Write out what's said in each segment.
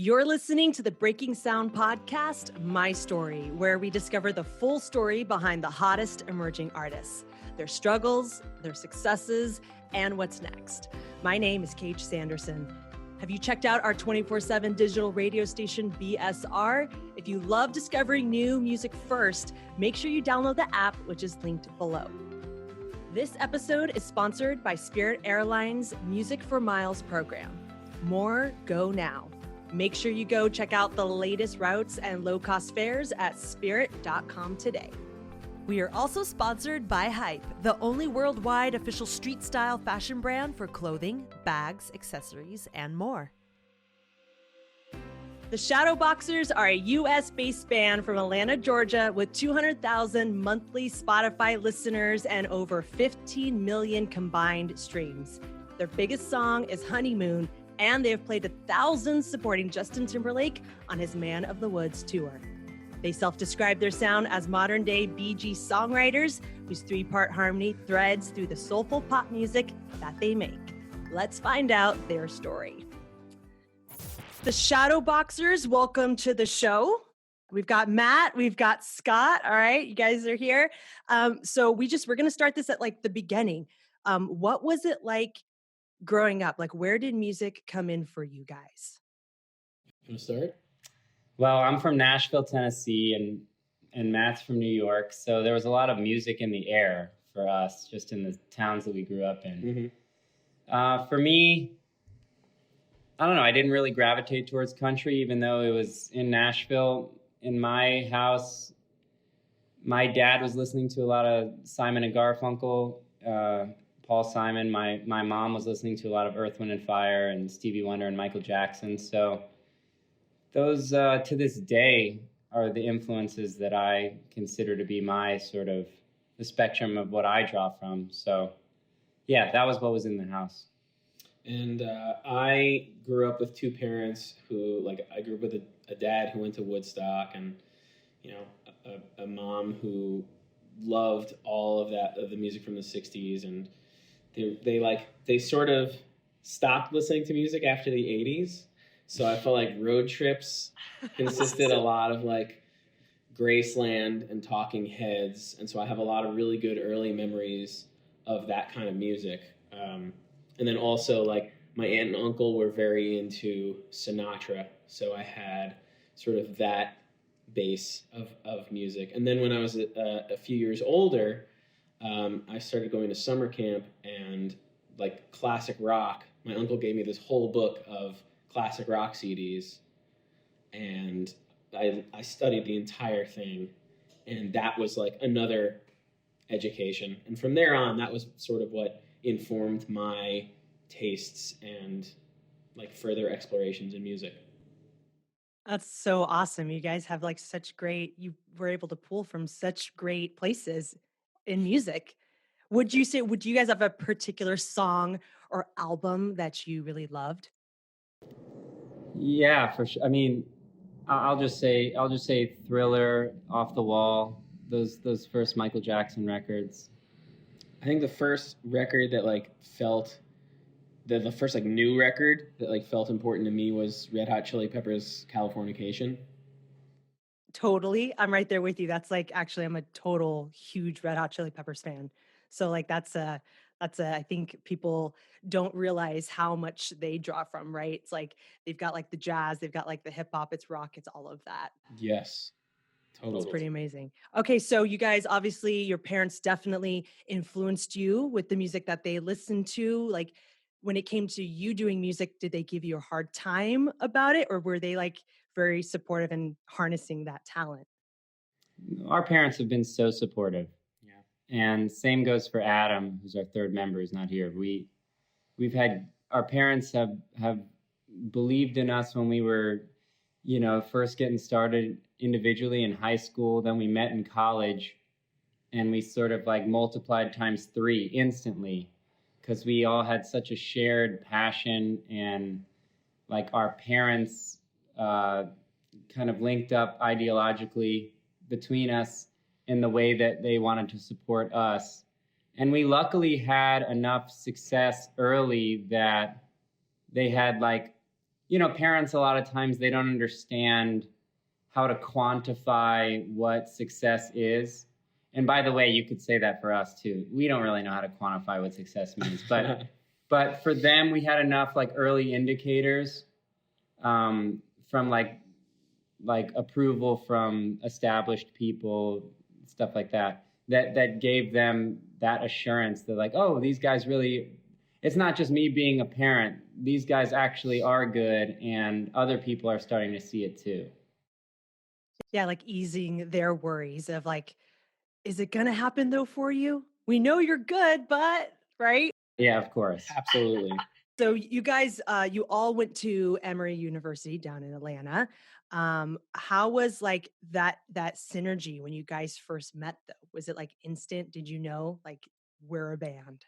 You're listening to the Breaking Sound podcast, My Story, where we discover the full story behind the hottest emerging artists, their struggles, their successes, and what's next. My name is Kate Sanderson. Have you checked out our 24/7 digital radio station, BSR? If you love discovering new music first, make sure you download the app, which is linked below. This episode is sponsored by Spirit Airlines' Music for Miles program. More go now. Make sure you go check out the latest routes and low-cost fares at spirit.com today. We are also sponsored by Hype, the only worldwide official street-style fashion brand for clothing, bags, accessories, and more. The Shadowboxers are a US-based band from Atlanta, Georgia, with 200,000 monthly Spotify listeners and over 15 million combined streams. Their biggest song is Honeymoon, and they have played to thousands supporting Justin Timberlake on his Man of the Woods tour. They self-describe their sound as modern-day Bee Gees songwriters whose three-part harmony threads through the soulful pop music that they make. Let's find out their story. The Shadowboxers, welcome to the show. We've got Matt, we've got Scott. All right, you guys are here. So we're going to start this at like the beginning. What was it like growing up? Like, where did music come in for you guys? You want to start? Well, I'm from Nashville, Tennessee, and Matt's from New York. So there was a lot of music in the air for us, just in the towns that we grew up in. Mm-hmm. For me, I don't know. I didn't really gravitate towards country, even though it was in Nashville. In my house, my dad was listening to a lot of Simon and Garfunkel, Paul Simon. My mom was listening to a lot of Earth, Wind & Fire and Stevie Wonder and Michael Jackson. So those, to this day, are the influences that I consider to be my sort of the spectrum of what I draw from. So, yeah, that was what was in the house. And I grew up with two parents who, I grew up with a dad who went to Woodstock, and a mom who loved all of the music from the '60s, and they sort of stopped listening to music after the '80s. So I felt like road trips consisted a lot of Graceland and Talking Heads, and so I have a lot of really good early memories of that kind of music. And then also, my aunt and uncle were very into Sinatra, so I had sort of that base of music. And then when I was a few years older, I started going to summer camp and classic rock. My uncle gave me this whole book of classic rock CDs, and I studied the entire thing, and that was another education. And from there on, that was sort of what informed my tastes and further explorations in music. That's so awesome. You guys have you were able to pull from such great places in music. Would you guys have a particular song or album that you really loved? Yeah, for sure. I mean, I'll just say Thriller, Off the Wall, those first Michael Jackson records. I think the first record that felt the first new record that felt important to me was Red Hot Chili Peppers' Californication. Totally. I'm right there with you. That's actually, I'm a total huge Red Hot Chili Peppers fan. So I think people don't realize how much they draw from, right? It's they've got the jazz, they've got the hip hop, it's rock, it's all of that. Yes. Totally. It's pretty amazing. Okay, so you guys, obviously your parents definitely influenced you with the music that they listened to. When it came to you doing music, did they give you a hard time about it, or were they very supportive and harnessing that talent? Our parents have been so supportive. Yeah. And same goes for Adam, who's our third member, who's not here. Our parents have believed in us when we were, first getting started individually in high school. Then we met in college, and we sort of multiplied times 3 instantly, because we all had such a shared passion, and our parents kind of linked up ideologically between us in the way that they wanted to support us. And we luckily had enough success early that they had parents, a lot of times they don't understand how to quantify what success is. And by the way, you could say that for us too. We don't really know how to quantify what success means, but for them, we had enough like early indicators from like approval from established people, stuff like that gave them that assurance that like, oh, these guys really, it's not just me being a parent. These guys actually are good, and other people are starting to see it too. Yeah, like easing their worries of like, is it going to happen though for you? We know you're good, but right? Yeah, of course. Absolutely. So you guys, you all went to Emory University down in Atlanta. How was like that synergy when you guys first met though? Was it like instant? Did you know like we're a band?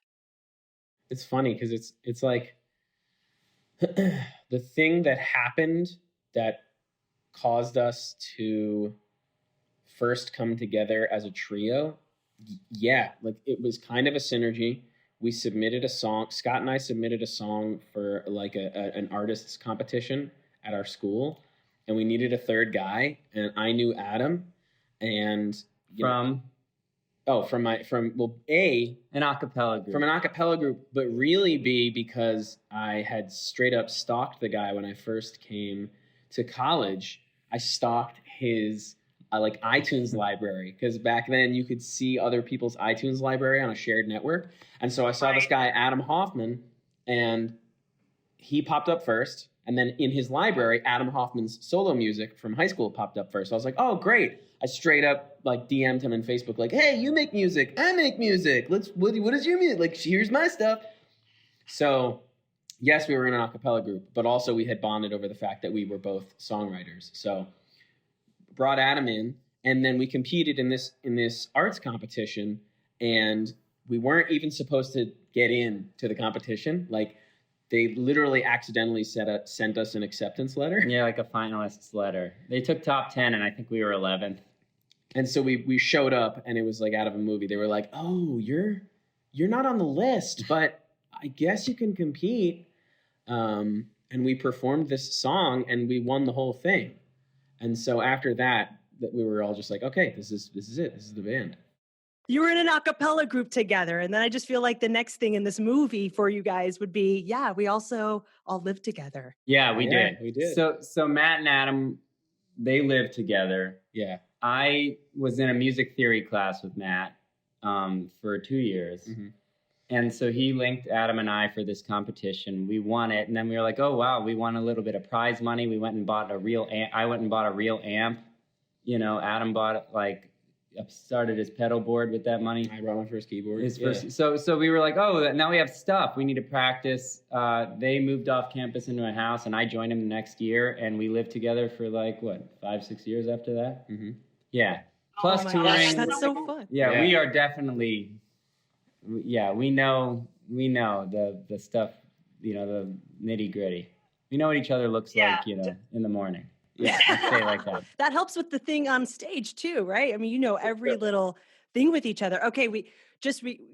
It's funny because it's like the thing that happened that caused us to first come together as a trio. Yeah, like it was kind of a synergy. We submitted a song. Scott and I submitted a song for like an artists competition at our school, and we needed a third guy. And I knew Adam, and From an acapella group. From an acapella group, but really B, because I had straight up stalked the guy when I first came to college. I stalked his like iTunes library, because back then you could see other people's iTunes library on a shared network. And so I saw this guy, Adam Hoffman, and he popped up first. And then in his library, Adam Hoffman's solo music from high school popped up first. So I was like, oh, great. I straight up like DM'd him on Facebook, like, hey, you make music, I make music. What is your music? Like, here's my stuff. So yes, we were in an a cappella group, but also we had bonded over the fact that we were both songwriters. So brought Adam in, and then we competed in this arts competition, and we weren't even supposed to get in to the competition. Like, they literally accidentally sent us an acceptance letter. Yeah, like a finalist's letter. They took top 10, and I think we were 11th. And so we showed up, and it was like out of a movie. They were like, oh, you're not on the list, but I guess you can compete. And we performed this song, and we won the whole thing. And so after that we were all just like, okay, this is it. This is the band. You were in an a cappella group together. And then I just feel like the next thing in this movie for you guys would be, yeah, we also all lived together. Yeah, we did. We did. So Matt and Adam, they lived together. Yeah. I was in a music theory class with Matt for 2 years. Mm-hmm. And so he linked Adam and I for this competition. We won it. And then we were like, oh, wow, we won a little bit of prize money. We went and bought a real amp. I went and bought a real amp. Adam bought started his pedal board with that money. I brought my first keyboard. So we were like, oh, now we have stuff. We need to practice. They moved off campus into a house, and I joined him the next year, and we lived together for 5-6 years after that? Mm-hmm. Yeah. Plus touring. Gosh, that's so fun. Yeah, we are definitely... Yeah, we know the stuff, the nitty gritty. We know what each other looks like, in the morning. Yeah, let's say it like that. That helps with the thing on stage too, right? I mean, every little thing with each other. Okay, we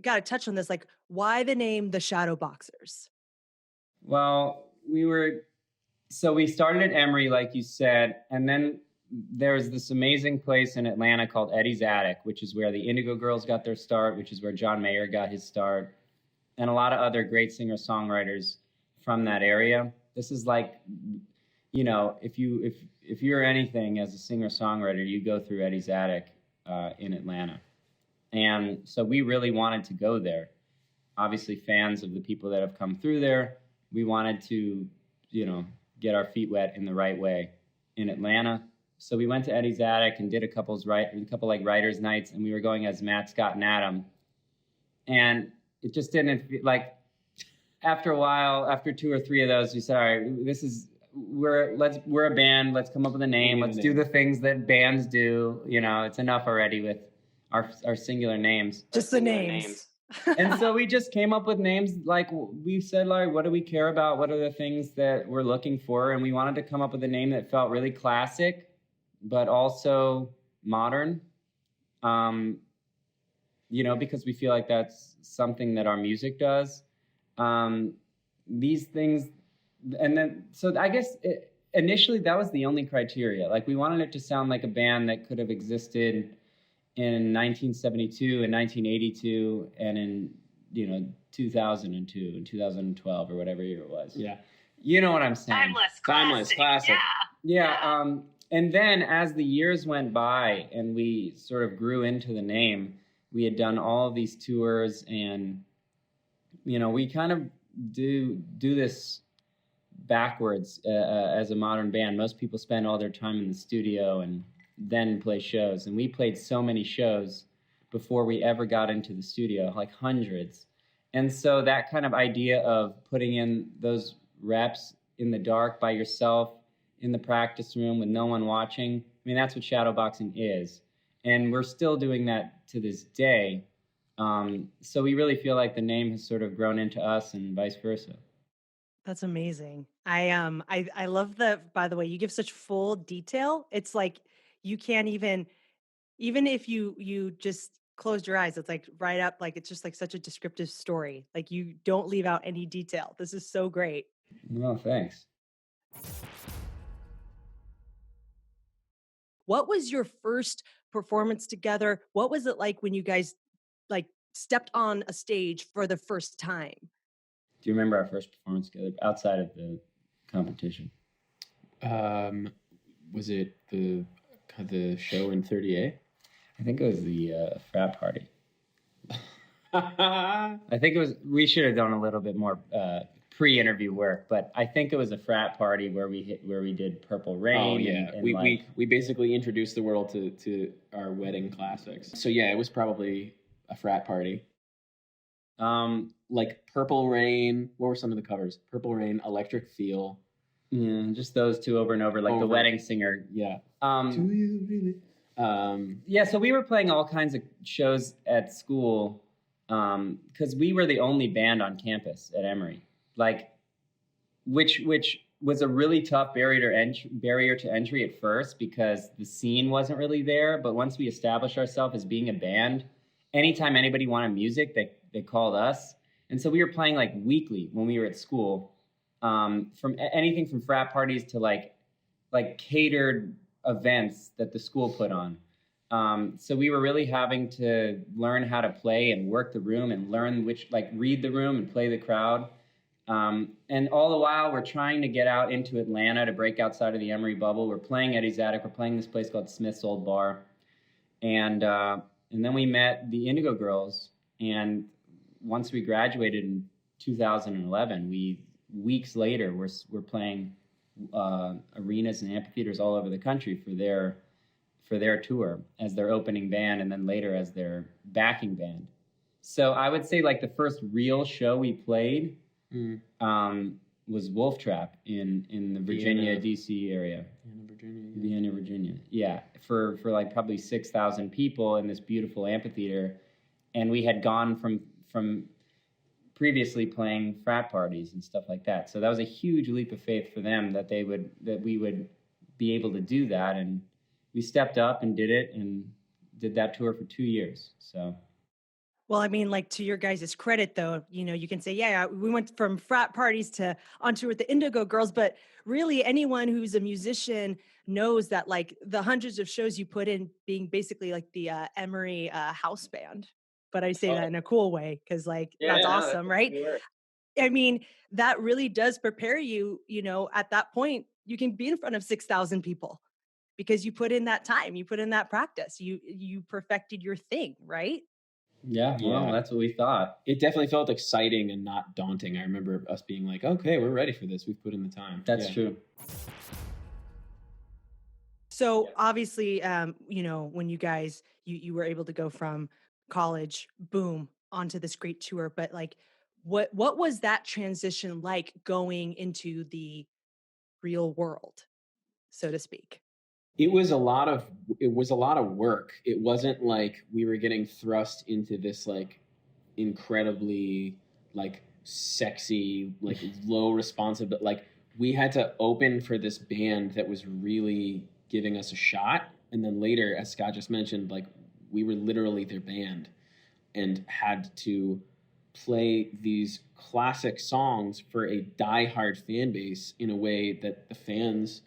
got to touch on this. Like, why the name the Shadowboxers? Well, we started at Emory, like you said, and then there's this amazing place in Atlanta called Eddie's Attic, which is where the Indigo Girls got their start, which is where John Mayer got his start, and a lot of other great singer-songwriters from that area. This is like, if you're anything as a singer-songwriter, you go through Eddie's Attic in Atlanta. And so we really wanted to go there. Obviously, fans of the people that have come through there, we wanted to, get our feet wet in the right way in Atlanta. So we went to Eddie's Attic and did a couple writers' nights, and we were going as Matt, Scott, and Adam. And it just didn't after a while, after 2 or 3 of those, we said, all right, we're a band. Let's come up with a name. Let's do the things that bands do. It's enough already with our singular names. Just the names. And so we just came up with names. Like, we said, like, what do we care about? What are the things that we're looking for? And we wanted to come up with a name that felt really classic, but also modern, because we feel like that's something that our music does. These things and then, so I guess initially that was the only criteria. Like, we wanted it to sound like a band that could have existed in 1972 and 1982 and in, 2002 and 2012 or whatever year it was. Yeah. You know what I'm saying? Timeless classic. Yeah. And then as the years went by and we sort of grew into the name, we had done all of these tours, and, we kind of do this backwards as a modern band. Most people spend all their time in the studio and then play shows. And we played so many shows before we ever got into the studio, like hundreds. And so that kind of idea of putting in those reps in the dark by yourself in the practice room with no one watching, that's what shadowboxing is. And we're still doing that to this day. So we really feel like the name has sort of grown into us and vice versa. That's amazing. I love by the way, you give such full detail. It's like you can't even if you just closed your eyes, it's like right up, like it's just like such a descriptive story. Like you don't leave out any detail. This is so great. Well, thanks. What was your first performance together? What was it like when you guys like stepped on a stage for the first time? Do you remember our first performance together outside of the competition? Was it the show in 38? I think it was the frat party. I think it was. We should have done a little bit more pre-interview work, but I think it was a frat party where we did Purple Rain. Oh yeah, and we basically introduced the world to our wedding classics. So yeah, it was probably a frat party. Like Purple Rain. What were some of the covers? Purple Rain, Electric Feel. Yeah, just those two over and over, like the Wedding Singer. Yeah. Do you really? Yeah, so we were playing all kinds of shows at school because we were the only band on campus at Emory. Like, which was a really tough barrier to entry at first because the scene wasn't really there. But once we established ourselves as being a band, anytime anybody wanted music, they called us. And so we were playing like weekly when we were at school, from anything from frat parties to like catered events that the school put on. So we were really having to learn how to play and work the room and learn read the room and play the crowd. And all the while we're trying to get out into Atlanta to break outside of the Emory bubble. We're playing Eddie's Attic. We're playing this place called Smith's Old Bar. And then we met the Indigo Girls. And once we graduated in 2011, weeks later, we're playing arenas and amphitheaters all over the country for their tour as their opening band, and then later as their backing band. So I would say like the first real show we played was Wolf Trap in the Virginia, D.C. area. Vienna, Virginia. Yeah, for like probably 6,000 people in this beautiful amphitheater, and we had gone from previously playing frat parties and stuff like that. So that was a huge leap of faith for them that we would be able to do that, and we stepped up and did it and did that tour for 2 years. So. Well, I mean, like to your guys' credit, though, you can say, yeah, we went from frat parties to on tour with the Indigo Girls, but really anyone who's a musician knows that like the hundreds of shows you put in being basically like the Emory house band. But I say that in a cool way because that's awesome, right? Sure. I mean, that really does prepare you, at that point, you can be in front of 6,000 people because you put in that time, you put in that practice, you perfected your thing, right? Yeah, well, that's what we thought. It definitely felt exciting and not daunting. I remember us being like, okay, we're ready for this. We've put in the time. That's true. So obviously, when you guys, you were able to go from college, boom, onto this great tour, but like, what was that transition like going into the real world, so to speak? It was a lot of work. It wasn't like we were getting thrust into this like incredibly like sexy, like low responsive, but like we had to open for this band that was really giving us a shot. And then later, as Scott just mentioned, like we were literally their band and had to play these classic songs for a diehard fan base in a way that the fans,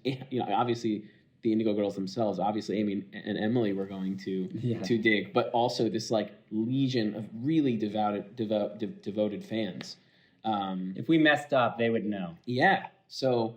obviously the Indigo Girls themselves, obviously Amy and Emily were going to dig, but also this like legion of really devoted fans. If we messed up, they would know. Yeah. So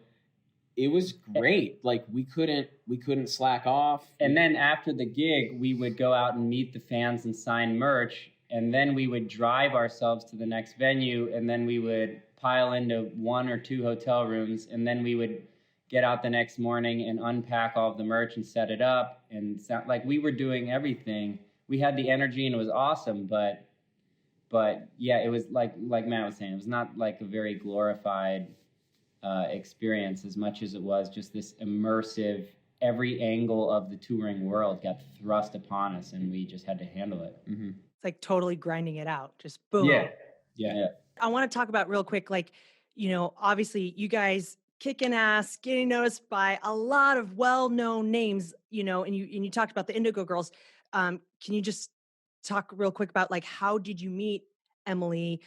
it was great. Like we couldn't slack off. And then after the gig, we would go out and meet the fans and sign merch. And then we would drive ourselves to the next venue. And then we would pile into 1 or 2 hotel rooms. And then we would get out the next morning and unpack all of the merch and set it up. And sound like we were doing everything. We had the energy and it was awesome. But yeah, it was like Matt was saying, it was not like a very glorified experience as much as it was just this immersive, every angle of the touring world got thrust upon us and we just had to handle it. Mm-hmm. It's like totally grinding it out, just boom. Yeah. I want to talk about real quick, like, obviously you guys kicking ass, getting noticed by a lot of well-known names, and you talked about the Indigo Girls. Can you just talk real quick about like, how did you meet Emily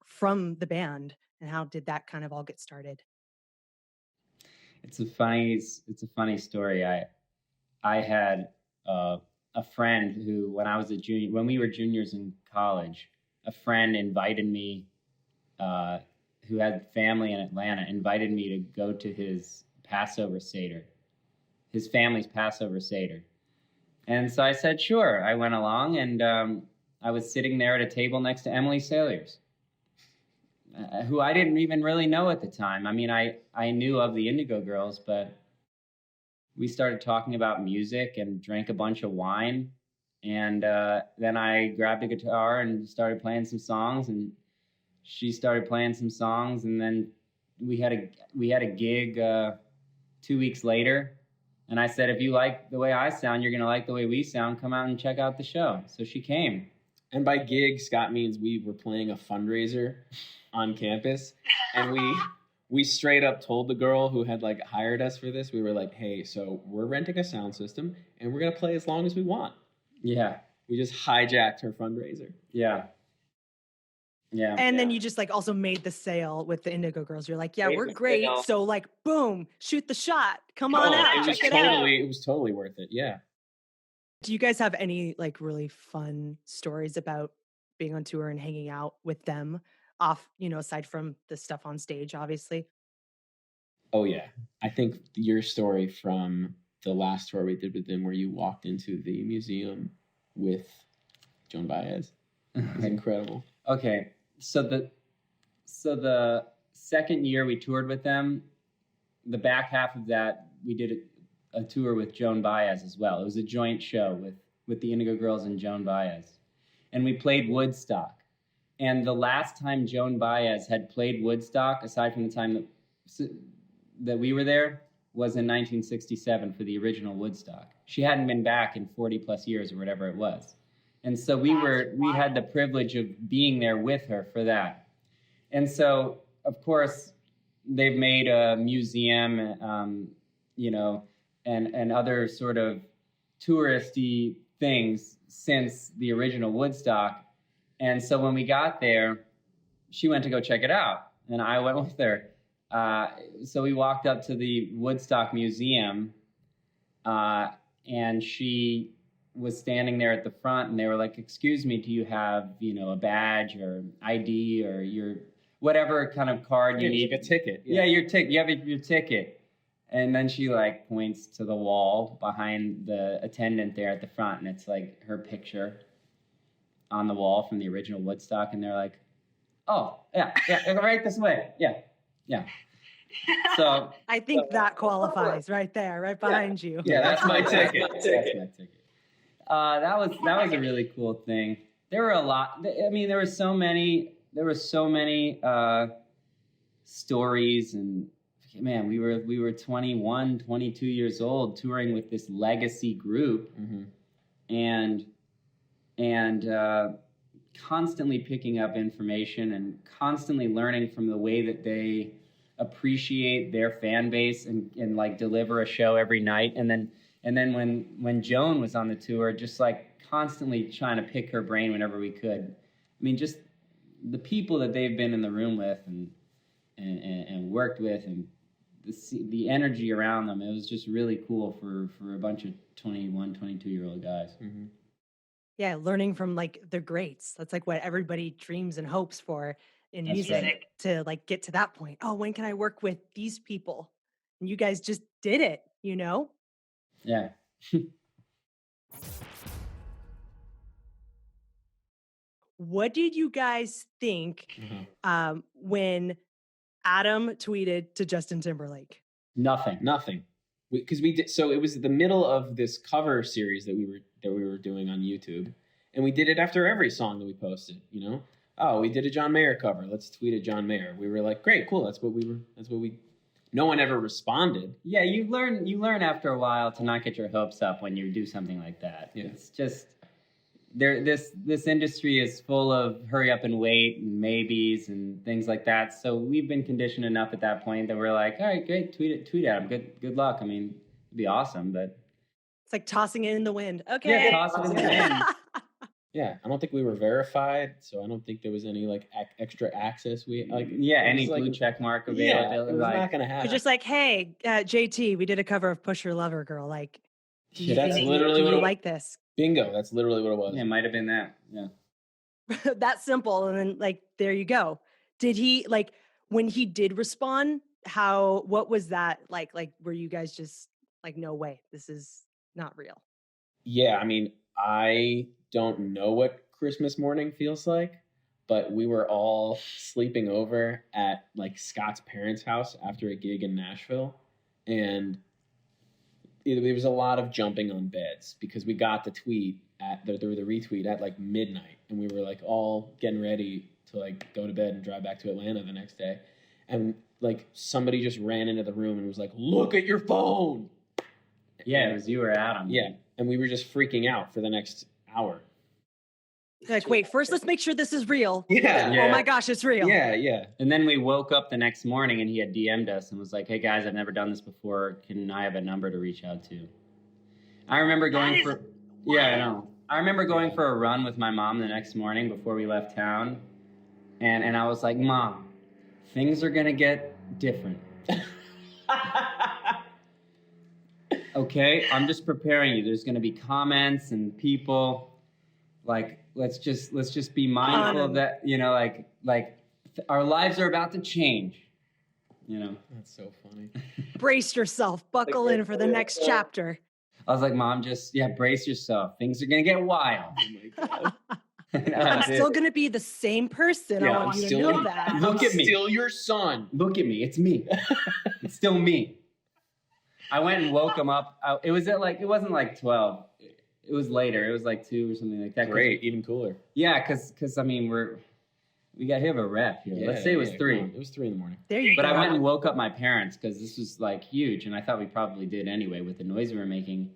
from the band and how did that kind of all get started? It's a funny story. I had a friend who, when we were juniors in college, a friend invited me, who had family in Atlanta, invited me to go to his Passover Seder, his family's Passover Seder. And so I said, sure. I went along and I was sitting there at a table next to Emily Saliers, who I didn't even really know at the time. I mean, I knew of the Indigo Girls, but we started talking about music and drank a bunch of wine. And then I grabbed a guitar and started playing some songs, and she started playing some songs. And then we had a gig 2 weeks later. And I said, if you like the way I sound, you're going to like the way we sound. Come out and check out the show. So she came. And by gig, Scott means we were playing a fundraiser on campus. And we straight up told the girl who had like hired us for this, we were like, hey, so we're renting a sound system and we're going to play as long as we want. Yeah. We just hijacked her fundraiser. Yeah. Yeah. And then you just like also made the sale with the Indigo Girls. You're like, yeah, we're great. So like, boom, shoot the shot. Come on out. It was totally worth it. Yeah. Do you guys have any like really fun stories about being on tour and hanging out with them off, aside from the stuff on stage, obviously? Oh yeah. I think your story from the last tour we did with them where you walked into the museum with Joan Baez is incredible. Okay. So the second year we toured with them, the back half of that, we did a tour with Joan Baez as well. It was a joint show with the Indigo Girls and Joan Baez. And we played Woodstock. And the last time Joan Baez had played Woodstock, aside from the time that we were there, was in 1967 for the original Woodstock. She hadn't been back in 40 plus years or whatever it was. And so we had the privilege of being there with her for that. And so, of course, they've made a museum, and other sort of touristy things since the original Woodstock. And so when we got there, she went to go check it out, and I went with her. So we walked up to the Woodstock Museum, and she was standing there at the front, and they were like, excuse me, do you have, a badge or ID or your whatever kind of card you need? Like a ticket. Yeah, your ticket. You have your ticket. And then she like points to the wall behind the attendant there at the front, and it's like her picture on the wall from the original Woodstock. And they're like, oh, yeah, right this way. Yeah. So I think that qualifies right there, right behind you. Yeah, that's my ticket. That's my ticket. That was a really cool thing. There were a lot. I mean, there were so many stories, and man, we were 21, 22 years old touring with this legacy group, and constantly picking up information and constantly learning from the way that they appreciate their fan base and like deliver a show every night. And then when Joan was on the tour, just like constantly trying to pick her brain whenever we could. I mean, just the people that they've been in the room with and worked with, and the energy around them, it was just really cool for a bunch of 21, 22-year-old guys. Mm-hmm. Yeah, learning from like the greats. That's like what everybody dreams and hopes for in music, to like get to that point. Oh, when can I work with these people? And you guys just did it, you know? Yeah. What did you guys think when Adam tweeted to Justin Timberlake? Nothing. Because we did, so it was the middle of this cover series that we were doing on YouTube, and we did it after every song that we posted. You know, oh, we did a John Mayer cover. Let's tweet at John Mayer. We were like, great, cool. That's what we. No one ever responded. Yeah, you learn after a while to not get your hopes up when you do something like that. Yeah. It's just this industry is full of hurry up and wait and maybes and things like that. So we've been conditioned enough at that point that we're like, all right, great, tweet at him. Good luck. I mean, it'd be awesome, but it's like tossing it in the wind. Okay. Yeah, toss it in the wind. Yeah, I don't think we were verified, so I don't think there was any like extra access. Any blue check mark available. Yeah, it was not gonna happen. You're just like, hey, JT, we did a cover of "Push Your Lover Girl." Like, do you like this? Bingo. That's literally what it was. Yeah, it might have been that. Yeah. That simple, and then like there you go. Did he like when he did respond? What was that like? Like, were you guys just like, no way, this is not real? Yeah, I mean, I don't know what Christmas morning feels like, but we were all sleeping over at like Scott's parents' house after a gig in Nashville, and there was a lot of jumping on beds because we got the tweet the retweet at like midnight, and we were like all getting ready to like go to bed and drive back to Atlanta the next day, and like somebody just ran into the room and was like, "Look at your phone." Yeah, it was you or Adam. Yeah, and we were just freaking out for the next hour. Like, wait, first let's make sure this is real. Yeah. Oh my gosh, it's real. Yeah. And then we woke up the next morning and he had DM'd us and was like, hey guys, I've never done this before. Can I have a number to reach out to? I remember going for... Yeah, I know. I remember going for a run with my mom the next morning before we left town. And I was like, Mom, things are going to get different. Okay, I'm just preparing you. There's going to be comments and people... Like, let's just be mindful of that, you know, like our lives are about to change, you know. That's so funny. Brace yourself, buckle in for the next chapter. I was like, Mom, brace yourself. Things are going to get wild. Oh my God. I'm still going to be the same person. Yeah, I want you to know that. Look at me. Still your son. Look at me. It's me. It's still me. I went and woke him up. It wasn't like 12. It was later. It was like 2 or something like that. Great, even cooler. Yeah, because I mean we got hit of a rep here. Let's say it was 3. It was 3 in the morning. There you go. But I went and woke up my parents because this was like huge, and I thought we probably did anyway with the noise we were making.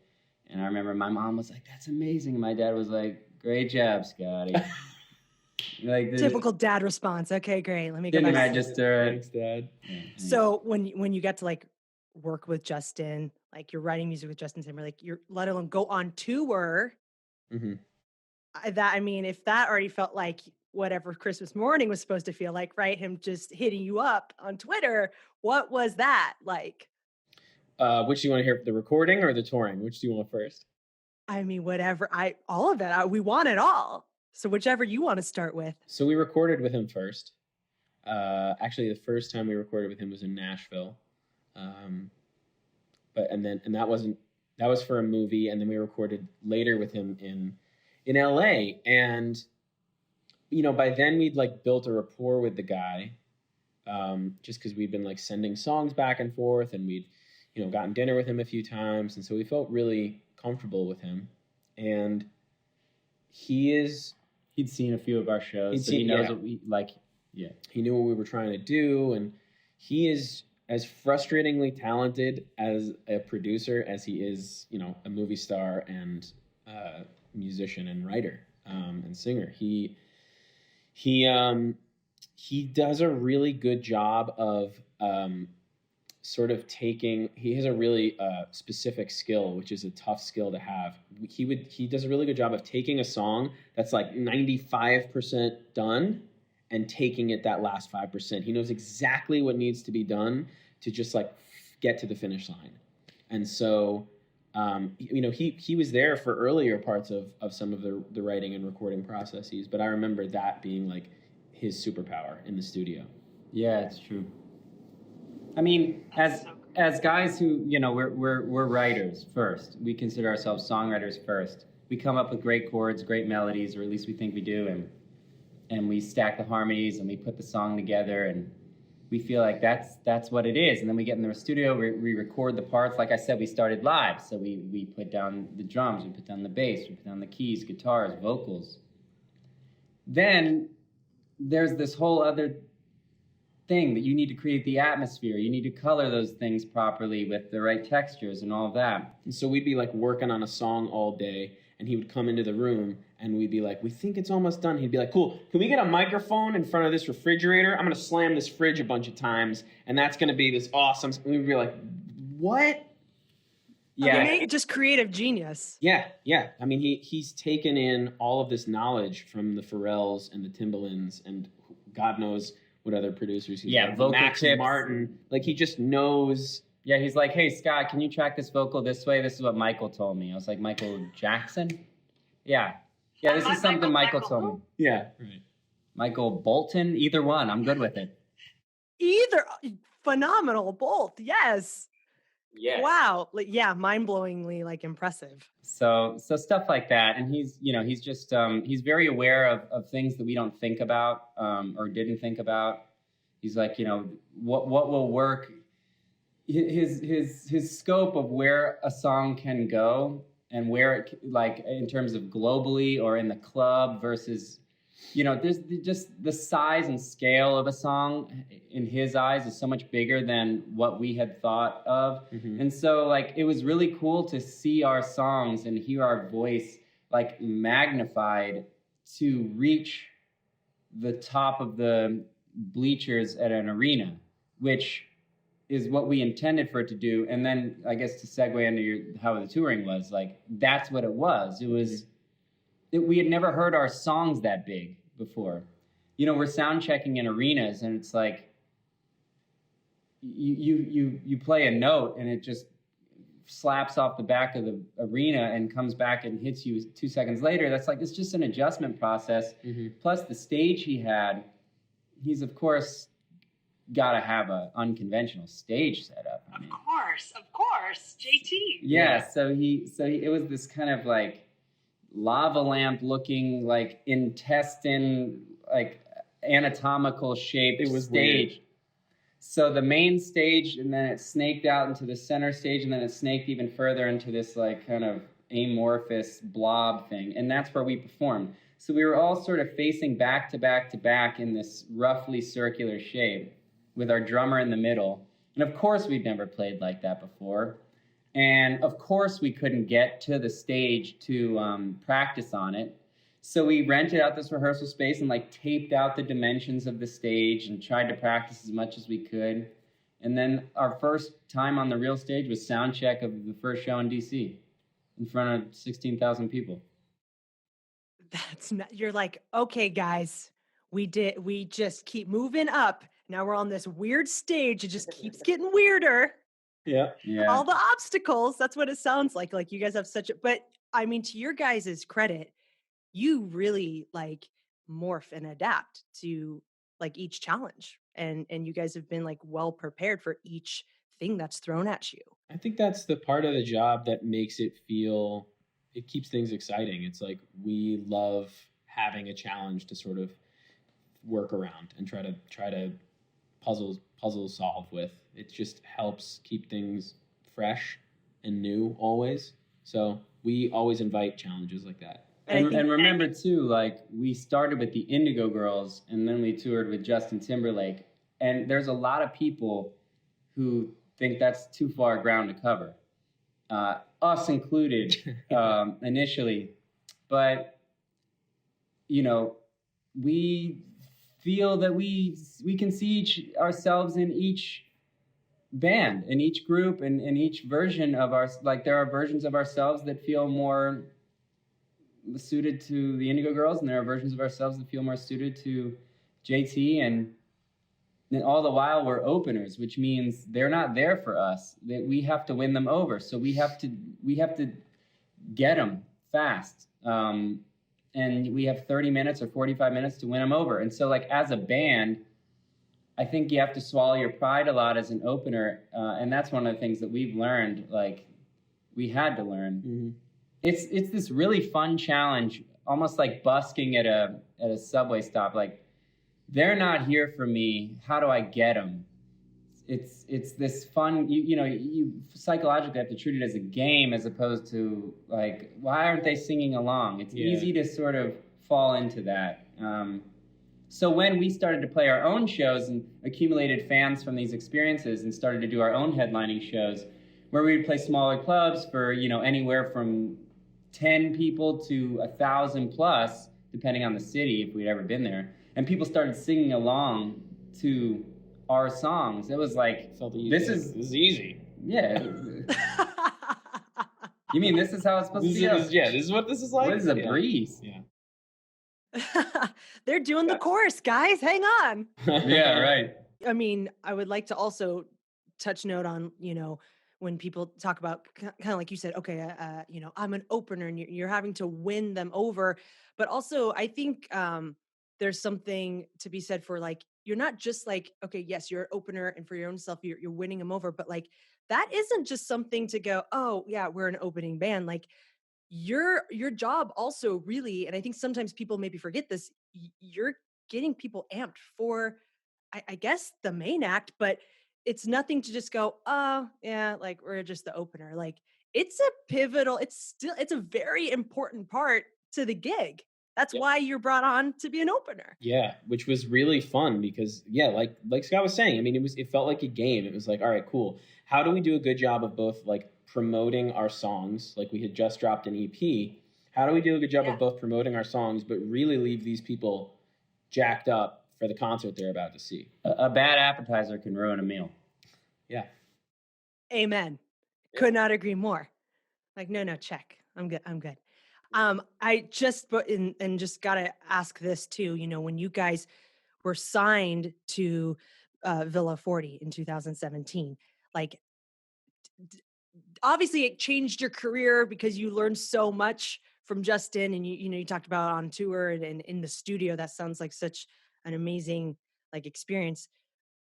And I remember my mom was like, "That's amazing," and my dad was like, "Great job, Scotty." Like typical dad response. Okay, great. Let me go didn't back. register. Thanks, Dad. Yeah. So when you get to like work with Justin, like you're writing music with Justin Timberlake, you're let alone go on tour. Mm-hmm. I mean, if that already felt like whatever Christmas morning was supposed to feel like, right? Him just hitting you up on Twitter. What was that like? Which do you want to hear, the recording or the touring? Which do you want first? I mean, whatever. All of it. We want it all. So whichever you want to start with. So we recorded with him first. Actually, the first time we recorded with him was in Nashville. That was for a movie, and then we recorded later with him in LA. And you know, by then we'd like built a rapport with the guy, just because we'd been like sending songs back and forth, and we'd, you know, gotten dinner with him a few times, and so we felt really comfortable with him. And he'd seen a few of our shows, so he knows what we like. Yeah, he knew what we were trying to do, and he is as frustratingly talented as a producer as he is, you know, a movie star and musician and writer and singer. He does a really good job of sort of taking. He has a really specific skill, which is a tough skill to have. He does a really good job of taking a song that's like 95% done and taking it that last 5%. He knows exactly what needs to be done to just like get to the finish line. And so, you know, he was there for earlier parts of some of the writing and recording processes, but I remember that being like his superpower in the studio. Yeah, it's true. I mean, as guys who, you know, we're writers first. We consider ourselves songwriters first. We come up with great chords, great melodies, or at least we think we do, and we stack the harmonies and we put the song together and we feel like that's what it is. And then we get in the studio, we record the parts. Like I said, we started live. So we put down the drums, we put down the bass, we put down the keys, guitars, vocals. Then there's this whole other thing that you need to create the atmosphere. You need to color those things properly with the right textures and all of that. And so we'd be like working on a song all day, and he would come into the room and we'd be like, we think it's almost done. He'd be like, cool, can we get a microphone in front of this refrigerator? I'm going to slam this fridge a bunch of times, and that's going to be this awesome. And we'd be like, what? Yeah. Just creative genius. Yeah. I mean, he's taken in all of this knowledge from the Pharrells and the Timbalands and God knows what other producers he's vocal Max tips. Martin. Like, he just knows. Yeah, he's like, hey, Scott, can you track this vocal this way? This is what Michael told me. I was like, Michael Jackson? Yeah, this is something Michael told me. Yeah, right. Michael Bolton? Either one. I'm good with it. Either. Phenomenal. Both. Yes. Yeah. Wow. Yeah, mind-blowingly, like, impressive. So stuff like that. And he's just, he's very aware of things that we don't think about or didn't think about. He's like, you know, what will work. His scope of where a song can go and where it, like, in terms of globally or in the club versus, you know, there's just the size and scale of a song in his eyes is so much bigger than what we had thought of. Mm-hmm. And so, like, it was really cool to see our songs and hear our voice, like, magnified to reach the top of the bleachers at an arena, which is what we intended for it to do. And then, I guess, to segue into how the touring was, like, that's what it was. It was... we had never heard our songs that big before. You know, we're sound checking in arenas, and it's like you play a note, and it just slaps off the back of the arena and comes back and hits you 2 seconds later. That's like, it's just an adjustment process. Mm-hmm. Plus, the stage he had, he's of course got to have an unconventional stage setup. Of course, JT. Yeah. So it was this kind of like lava lamp looking, like intestine, like anatomical shaped stage. Weird. So the main stage, and then it snaked out into the center stage, and then it snaked even further into this like kind of amorphous blob thing. And that's where we performed. So we were all sort of facing back to back to back in this roughly circular shape with our drummer in the middle. And of course we'd never played like that before. And of course we couldn't get to the stage to practice on it. So we rented out this rehearsal space and like taped out the dimensions of the stage and tried to practice as much as we could. And then our first time on the real stage was sound check of the first show in DC in front of 16,000 people. That's not, you're like, okay, guys, we just keep moving up. Now we're on this weird stage. It just keeps getting weirder. Yeah. All the obstacles. That's what it sounds like. Like, you guys have but I mean, to your guys' credit, you really like morph and adapt to like each challenge. And you guys have been like well prepared for each thing that's thrown at you. I think that's the part of the job that makes it keeps things exciting. It's like, we love having a challenge to sort of work around and try to puzzle solve with. It just helps keep things fresh and new always. So we always invite challenges like that. And remember too, like, we started with the Indigo Girls and then we toured with Justin Timberlake. And there's a lot of people who think that's too far ground to cover. Us included, initially. But, you know, we feel that we can see ourselves in each band, in each group, and in each version of like, there are versions of ourselves that feel more suited to the Indigo Girls, and there are versions of ourselves that feel more suited to JT, and all the while we're openers, which means they're not there for us. That we have to win them over. So we have to get them fast. And we have 30 minutes or 45 minutes to win them over. And so like as a band, I think you have to swallow your pride a lot as an opener. And that's one of the things that we've learned, like we had to learn. Mm-hmm. It's this really fun challenge, almost like busking at a subway stop. Like, they're not here for me. How do I get them? It's this fun, you psychologically have to treat it as a game as opposed to like, why aren't they singing along? It's easy to sort of fall into that. So when we started to play our own shows and accumulated fans from these experiences and started to do our own headlining shows where we'd play smaller clubs for, anywhere from 10 people to 1,000 plus, depending on the city, if we'd ever been there. And people started singing along to our songs. It was like, this is easy. Yeah. You mean this is how it's supposed to be? This is what this is like? What is a breeze? Yeah. They're doing the chorus, guys. Hang on. Yeah, right. I mean, I would like to also touch note on, when people talk about kind of like you said, okay, I'm an opener and you're having to win them over. But also, I think there's something to be said for like, you're not just like, okay, yes, you're an opener and for your own self, you're winning them over. But like, that isn't just something to go, oh, yeah, we're an opening band. Like, your job also really, and I think sometimes people maybe forget this, you're getting people amped for, I guess, the main act, but it's nothing to just go, oh, yeah, like we're just the opener. Like, it's a pivotal, it's a very important part to the gig. That's why you're brought on to be an opener. Yeah, which was really fun because, like Scott was saying, I mean, it felt like a game. It was like, all right, cool. How do we do a good job of both like promoting our songs? Like we had just dropped an EP. How do we do a good job of both promoting our songs, but really leave these people jacked up for the concert they're about to see? A bad appetizer can ruin a meal. Yeah. Amen. Yeah. Could not agree more. Like, no, check. I'm good. I just just gotta ask this too. When you guys were signed to Villa 40 in 2017, like obviously it changed your career because you learned so much from Justin, and you talked about on tour and in the studio. That sounds like such an amazing like experience.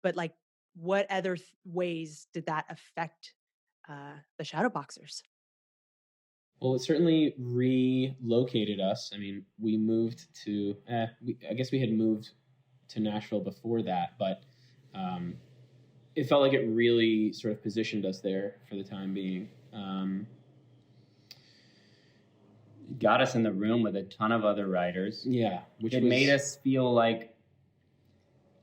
But like, what other ways did that affect the Shadowboxers? Well, it certainly relocated us. I mean, we moved to, I guess we had moved to Nashville before that, but it felt like it really sort of positioned us there for the time being. It got us in the room with a ton of other writers. Yeah. It made us feel like,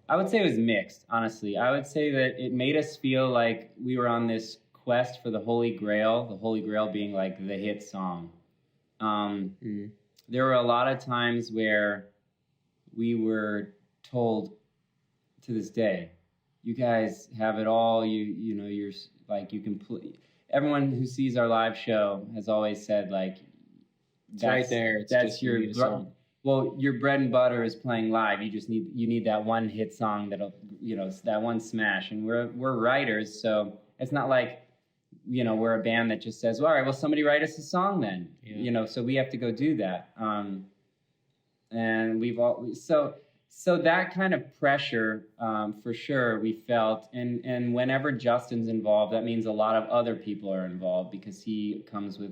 I would say it was mixed, honestly. I would say that it made us feel like we were on this quest for the Holy Grail being like the hit song. There were a lot of times where we were told to this day, you guys have it all, you're like, you can play. Everyone who sees our live show has always said like, it's right there. That's your song. Well, your bread and butter is playing live. You need that one hit song that'll, that one smash. And we're writers, so it's not like, we're a band that just says, well, all right, well, somebody write us a song then. Yeah. So we have to go do that. And we've all so that kind of pressure, for sure, we felt. And whenever Justin's involved, that means a lot of other people are involved because he comes with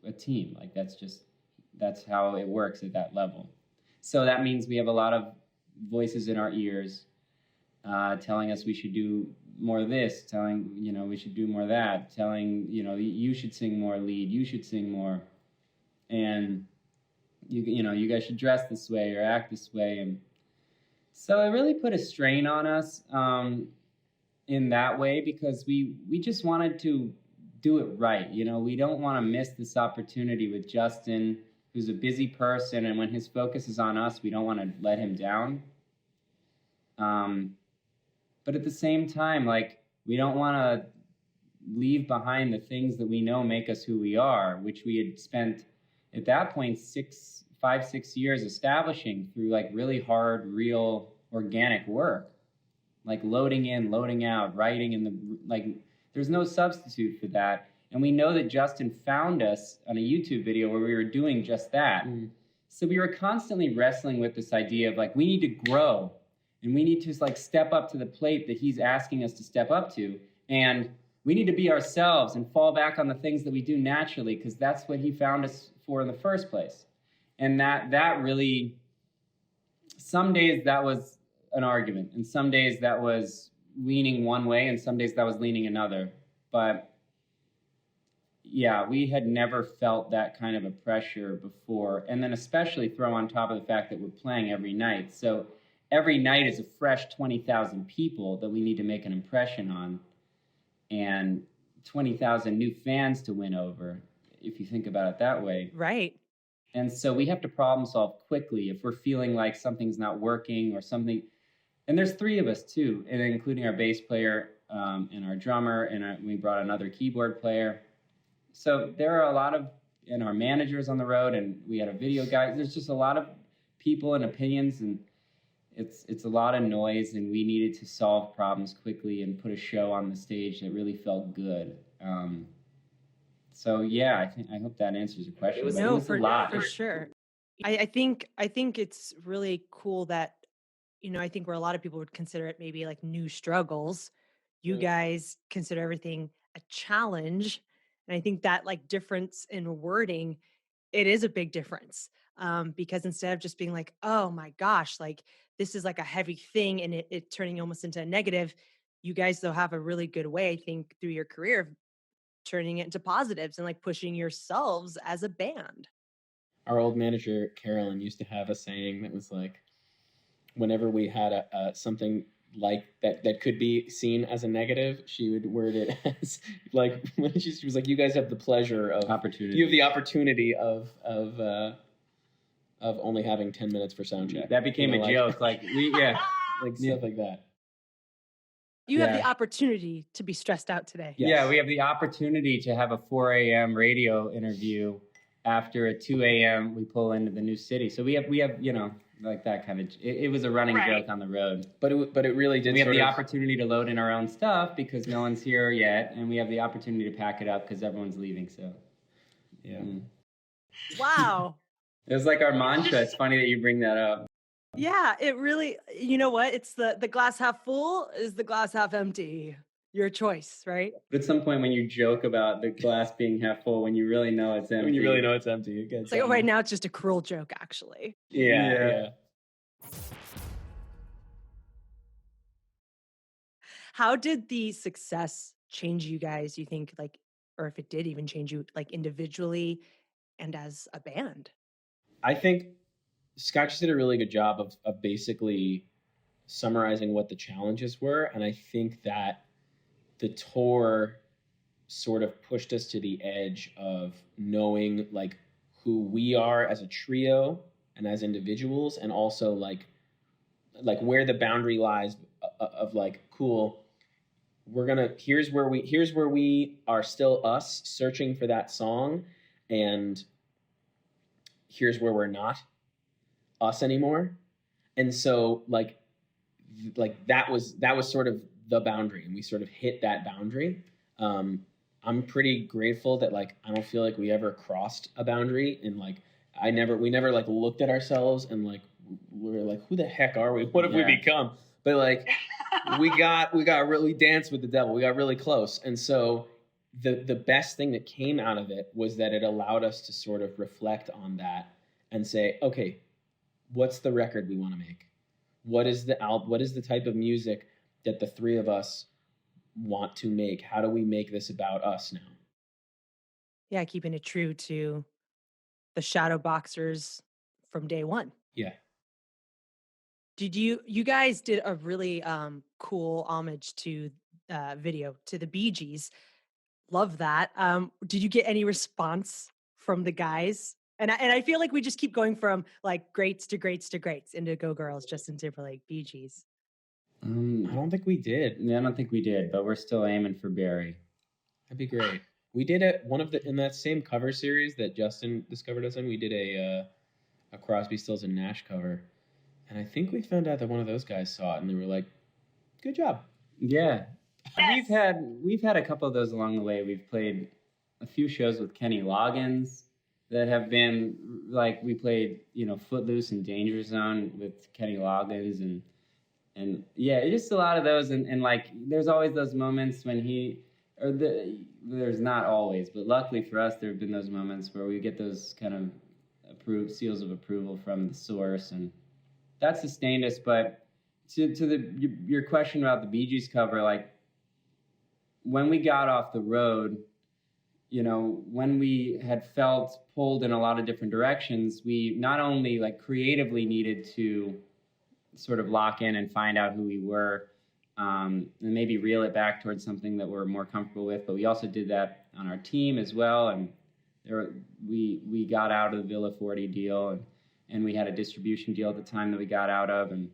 a team. Like that's how it works at that level. So that means we have a lot of voices in our ears telling us we should do more of this, telling, we should do more of that, telling, you should sing more lead, you should sing more. And, you guys should dress this way or act this way. And so it really put a strain on us in that way because we just wanted to do it right. We don't want to miss this opportunity with Justin, who's a busy person, and when his focus is on us, we don't want to let him down. But at the same time, like, we don't want to leave behind the things that we know make us who we are, which we had spent, at that point, 5-6 years establishing through, like, really hard, real organic work, like loading in, loading out, writing in the, like, there's no substitute for that. And we know that Justin found us on a YouTube video where we were doing just that. So we were constantly wrestling with this idea of like, we need to grow and we need to like step up to the plate that he's asking us to step up to. And we need to be ourselves and fall back on the things that we do naturally, because that's what he found us for in the first place. And that really, some days that was an argument, and some days that was leaning one way, and some days that was leaning another. But yeah, we had never felt that kind of a pressure before. And then especially throw on top of the fact that we're playing every night. So every night is a fresh 20,000 people that we need to make an impression on, and 20,000 new fans to win over, if you think about it that way. Right. And so we have to problem solve quickly if we're feeling like something's not working or something. And there's 3 of us too, and including our bass player and our drummer, and we brought another keyboard player. So there are a lot of, and our managers on the road, and we had a video guy. There's just a lot of people and opinions, and it's a lot of noise, and we needed to solve problems quickly and put a show on the stage that really felt good. So yeah, I hope that answers your question. It was a lot. For sure. I think it's really cool that, you know, I think where a lot of people would consider it maybe like new struggles, you guys consider everything a challenge. And I think that like difference in wording, it is a big difference. Because instead of just being like, oh my gosh, like this is like a heavy thing and it turning almost into a negative, you guys though have a really good way, I think, through your career of turning it into positives and like pushing yourselves as a band. Our old manager, Carolyn, used to have a saying that was like, whenever we had something like that could be seen as a negative, she would word it as like, when she was like, you guys have the pleasure of opportunity. You have the opportunity of only having 10 minutes for sound check. That became a joke. Like stuff like that. You have the opportunity to be stressed out today. Yes. Yeah, we have the opportunity to have a 4 a.m. radio interview after a 2 a.m. we pull into the new city. So we have you know, like that kind of. It was a running joke on the road. But it really did. We have the opportunity to load in our own stuff because no one's here yet, and we have the opportunity to pack it up because everyone's leaving. So yeah. Wow. It was like our mantra. It's funny that you bring that up. Yeah, it really, you know what? It's the glass half full is the glass half empty. Your choice, right? But at some point when you joke about the glass being half full, when you really know it's empty. When you really know it's empty. It's like, oh, right now it's just a cruel joke, actually. Yeah. How did the success change you guys, you think, like, or if it did even change you, like, individually and as a band? I think Scott just did a really good job of basically summarizing what the challenges were. And I think that the tour sort of pushed us to the edge of knowing like who we are as a trio and as individuals, and also like where the boundary lies of like, cool, here's where we are still us searching for that song, and here's where we're not us anymore. And so like that was sort of the boundary, and we sort of hit that boundary. I'm pretty grateful that like I don't feel like we ever crossed a boundary, and like we never like looked at ourselves and like we're like, who the heck are we? What have we become? But like we danced with the devil. We got really close. And so the best thing that came out of it was that it allowed us to sort of reflect on that and say, okay, what's the record we want to make? What is the type of music that the 3 of us want to make? How do we make this about us now? Yeah, keeping it true to the Shadowboxers from day one. Yeah. You guys did a really cool homage to video to the Bee Gees. Love that. Did you get any response from the guys? And I feel like we just keep going from like greats to greats to greats. Indigo Girls, Justin Timberlake, Bee Gees. I don't think we did. Yeah, I don't think we did, but we're still aiming for Barry. That'd be great. We did in that same cover series that Justin discovered us in. We did a Crosby, Stills and Nash cover. And I think we found out that one of those guys saw it, and they were like, "Good job." Yeah. Yes. We've had a couple of those along the way. We've played a few shows with Kenny Loggins that have been like, we played, Footloose and Danger Zone with Kenny Loggins, and yeah, it's just a lot of those, and like there's always those moments when there's not always, but luckily for us there have been those moments where we get those kind of seals of approval from the source, and that sustained us. But your question about the Bee Gees cover, like when we got off the road, when we had felt pulled in a lot of different directions, we not only like creatively needed to sort of lock in and find out who we were, and maybe reel it back towards something that we're more comfortable with, but we also did that on our team as well. And we got out of the Villa 40 deal, and we had a distribution deal at the time that we got out of, and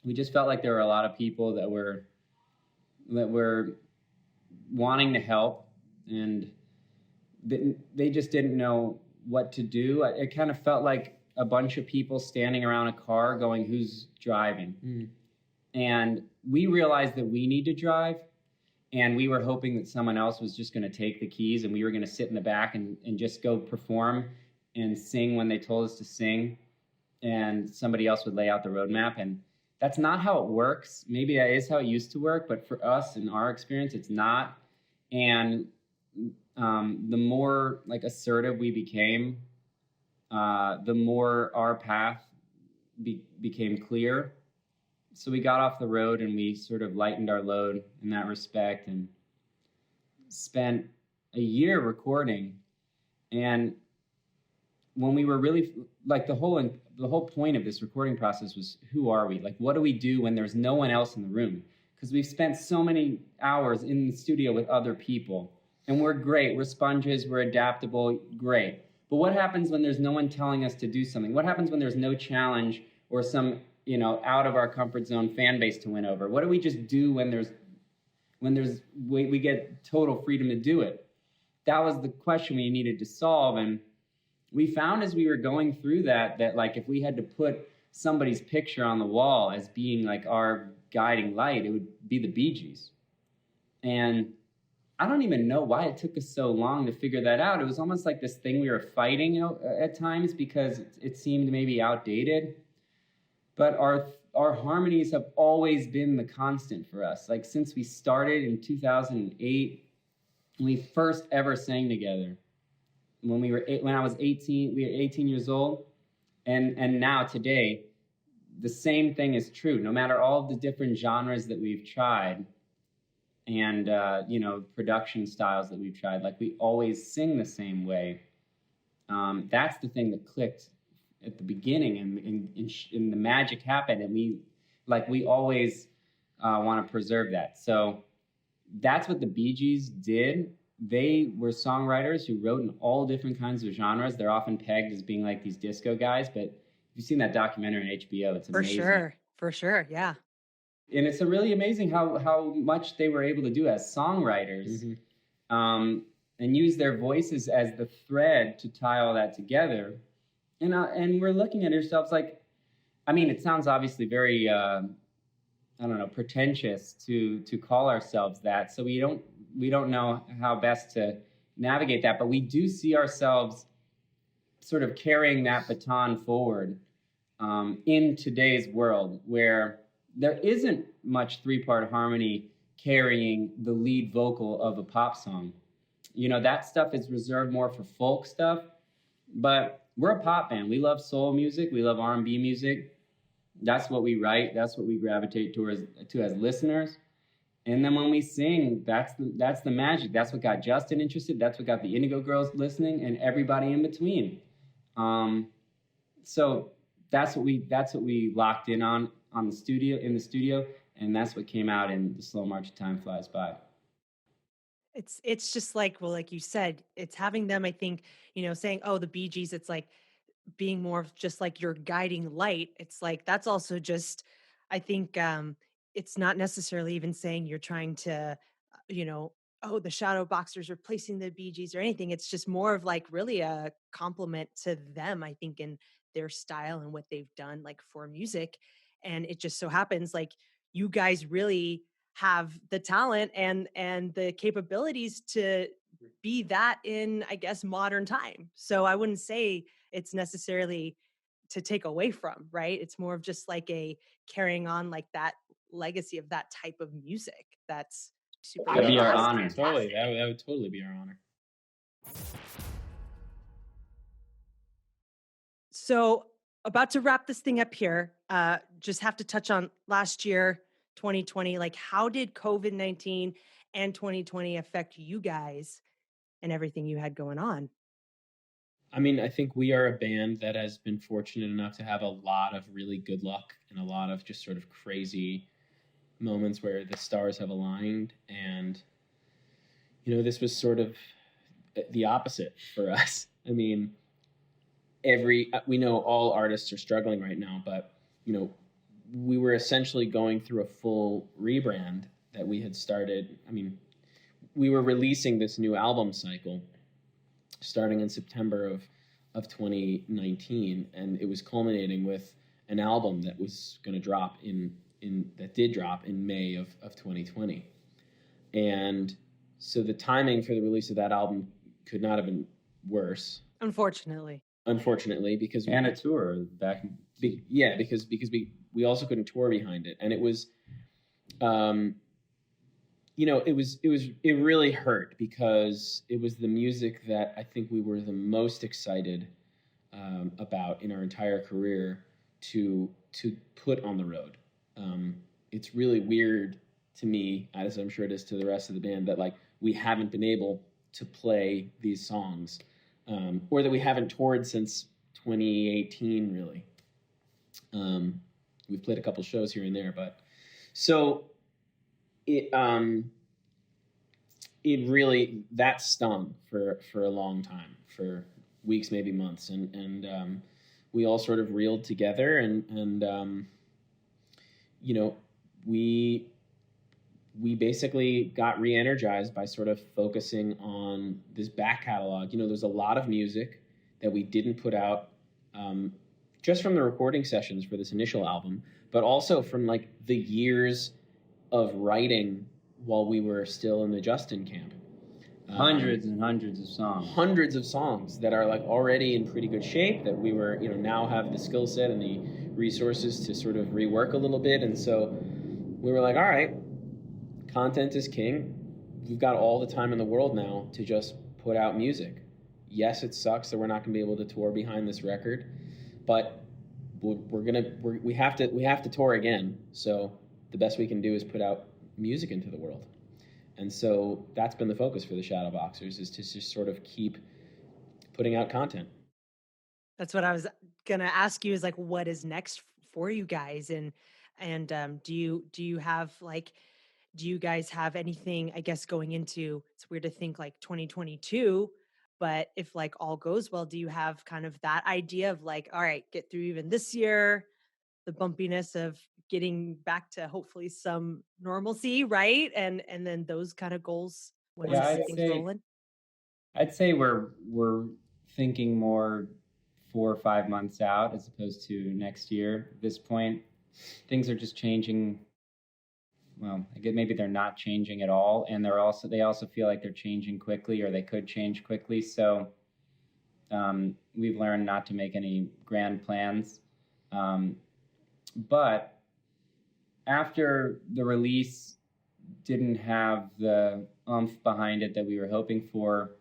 we just felt like there were a lot of people that were wanting to help, and they just didn't know what to do. It kind of felt like a bunch of people standing around a car going, "Who's driving?" And we realized that we need to drive, and we were hoping that someone else was just going to take the keys, and we were going to sit in the back and just go perform and sing when they told us to sing, and somebody else would lay out the roadmap. And that's not how it works. Maybe that is how it used to work, but for us, in our experience, it's not. And the more like assertive we became, the more our path became clear. So we got off the road and we sort of lightened our load in that respect, and spent a year recording. And when we were really like, the whole point of this recording process was, who are we? Like, what do we do when there's no one else in the room? Because we've spent so many hours in the studio with other people, and we're great. We're sponges. We're adaptable. Great. But what happens when there's no one telling us to do something? What happens when there's no challenge or some, out of our comfort zone fan base to win over? What do we just do when we get total freedom to do it? That was the question we needed to solve. And we found as we were going through that like, if we had to put somebody's picture on the wall as being like our guiding light, it would be the Bee Gees. And I don't even know why it took us so long to figure that out. It was almost like this thing we were fighting at times because it seemed maybe outdated. But our harmonies have always been the constant for us. Like, since we started in 2008, when we first ever sang together, when I was 18, we were 18 years old, and now today, the same thing is true. No matter all of the different genres that we've tried, and production styles that we've tried, like, we always sing the same way. That's the thing that clicked at the beginning, and the magic happened, and we always want to preserve that. So that's what the Bee Gees did. They were songwriters who wrote in all different kinds of genres. They're often pegged as being like these disco guys, but if you've seen that documentary on HBO, it's amazing. For sure, yeah. And it's really amazing how much they were able to do as songwriters, and use their voices as the thread to tie all that together. And we're looking at ourselves like, I mean, it sounds obviously very, pretentious to call ourselves that. So we don't know how best to navigate that, but we do see ourselves sort of carrying that baton forward in today's world, where there isn't much three-part harmony carrying the lead vocal of a pop song. That stuff is reserved more for folk stuff, but we're a pop band. We love soul music. We love R&B music. That's what we write. That's what we gravitate to as listeners. And then when we sing, that's the magic. That's what got Justin interested. That's what got the Indigo Girls listening, and everybody in between. So that's what we locked in on in the studio, and that's what came out in The Slow March of Time Flies By. It's just like, well, like you said, it's having them, I think, saying, oh, the Bee Gees, it's like being more of just like your guiding light. It's like, that's also just, I think, it's not necessarily even saying you're trying to, oh, the Shadowboxers replacing the Bee Gees or anything. It's just more of like really a compliment to them, I think, in their style and what they've done like for music. And it just so happens like you guys really have the talent and the capabilities to be that in, I guess, modern time. So I wouldn't say it's necessarily to take away from, right? It's more of just like a carrying on like that legacy of that type of music. That's super. That'd be our That's honor. Totally, that would totally be our honor. So, about to wrap this thing up here. Just have to touch on last year, 2020. Like, how did COVID-19 and 2020 affect you guys and everything you had going on? I mean, I think we are a band that has been fortunate enough to have a lot of really good luck and a lot of just sort of crazy moments where the stars have aligned. And, you know, this was sort of the opposite for us. I mean, we know all artists are struggling right now, but, you know, we were essentially going through a full rebrand that we had started. I mean, we were releasing this new album cycle starting in September of 2019, and it was culminating with an album that was going to drop that did drop in May of 2020. And so the timing for the release of that album could not have been worse. Unfortunately, because and a tour back. Because we also couldn't tour behind it, and it was, you know, it really hurt because it was the music that I think we were the most excited about in our entire career to put on the road. It's really weird to me, as I'm sure it is to the rest of the band, that like we haven't been able to play these songs, or that we haven't toured since 2018. Really, we've played a couple shows here and there, but so. It really, that stung for a long time, for weeks, maybe months, and we all sort of reeled together, and you know, we basically got re-energized by sort of focusing on this back catalog. You know, there's a lot of music that we didn't put out, just from the recording sessions for this initial album, but also from like the years of writing while we were still in the Justin camp. Hundreds and hundreds of songs. Hundreds of songs that are like already in pretty good shape, that we were, you know, now have the skill set and the resources to sort of rework a little bit. And so we were like, all right, content is king. We've got all the time in the world now to just put out music. Yes, it sucks that we're not going to be able to tour behind this record, but we have to tour again. So the best we can do is put out music into the world. And so that's been the focus for the Shadowboxers, is to just sort of keep putting out content. That's what I was going to ask you, is like, what is next for you guys? And do you have like, do you guys have anything, I guess, going into, it's weird to think like 2022, but if like all goes well, do you have kind of that idea of like, all right, get through even this year, the bumpiness of getting back to hopefully some normalcy, right? And then those kind of goals when things rolling. I'd say we're thinking more 4 or 5 months out as opposed to next year. At this point, things are just changing. Well, I guess maybe they're not changing at all, and they also feel like they're changing quickly, or they could change quickly. So we've learned not to make any grand plans. But after the release didn't have the oomph behind it that we were hoping for,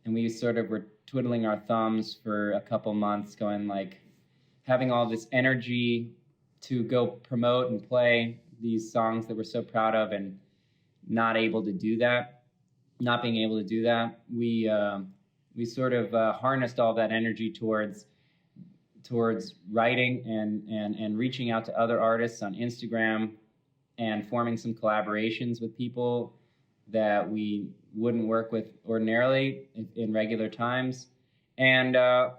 and we sort of were twiddling our thumbs for a couple months, going like, having all this energy to go promote and play these songs that we're so proud of, and not being able to do that, we sort of harnessed all that energy towards writing and reaching out to other artists on Instagram and forming some collaborations with people that we wouldn't work with ordinarily in regular times. And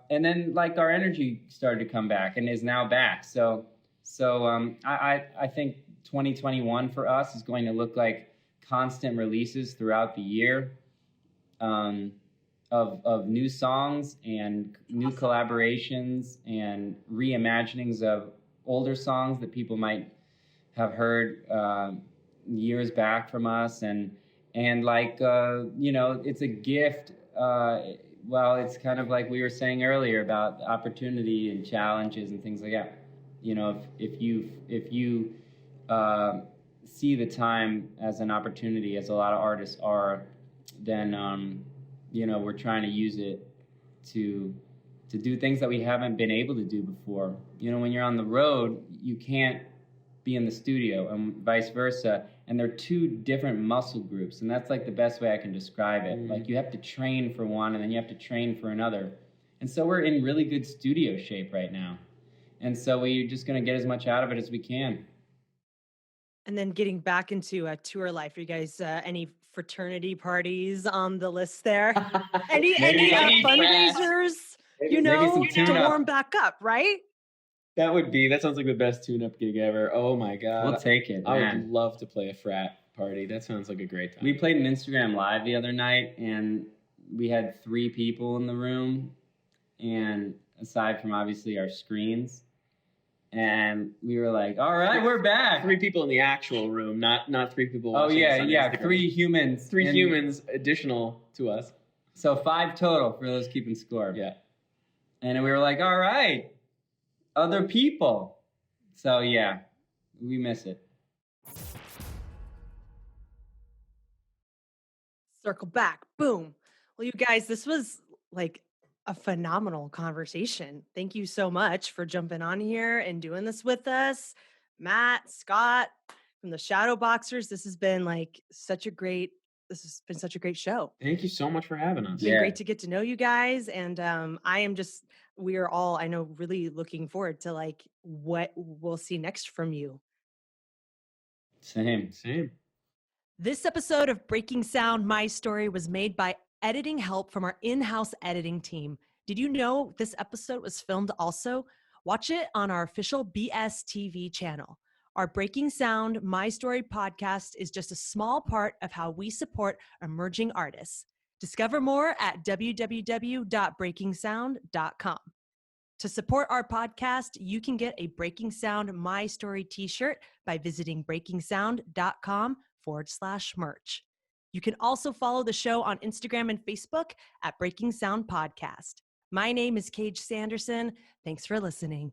then like our energy started to come back and is now back. So I think 2021 for us is going to look like constant releases throughout the year of new songs and new collaborations and reimaginings of older songs that people might have heard years back from us, and like it's a gift. Well, it's kind of like we were saying earlier about opportunity and challenges and things like that. If you see the time as an opportunity, as a lot of artists are, then we're trying to use it to do things that we haven't been able to do before. When you're on the road, you can't be in the studio, and vice versa. And they're two different muscle groups, and that's like the best way I can describe it. Like you have to train for one, and then you have to train for another. And so we're in really good studio shape right now. And so we're just going to get as much out of it as we can. And then getting back into tour life, are you guys any fraternity parties on the list there? any fundraisers, to warm back up, right? That sounds like the best tune-up gig ever. Oh my God. We'll take it, I man. would love to play a frat party. That sounds like a great time. We played an Instagram Live the other night, and we had 3 people in the room, and aside from obviously our screens. And we were like, all right, we're back. 3 people in the actual room, not 3 people watching. Oh, yeah, 3 humans. 3 humans additional to us. So 5 total for those keeping score. Yeah. And we were like, all right, other people. So, yeah, we miss it. Circle back. Boom. Well, you guys, this was like a phenomenal conversation. Thank you so much for jumping on here and doing this with us. Matt, Scott from the Shadowboxers. This has been such a great show. Thank you so much for having us. It's been great to get to know you guys. And we are all, I know, really looking forward to what we'll see next from you. Same. This episode of Breaking Sound, My Story was made by editing help from our in-house editing team. Did you know this episode was filmed also? Watch it on our official BS TV channel. Our Breaking Sound, My Story podcast is just a small part of how we support emerging artists. Discover more at www.breakingsound.com. To support our podcast, you can get a Breaking Sound My Story t-shirt by visiting breakingsound.com/merch. You can also follow the show on Instagram and Facebook at Breaking Sound Podcast. My name is Cage Sanderson. Thanks for listening.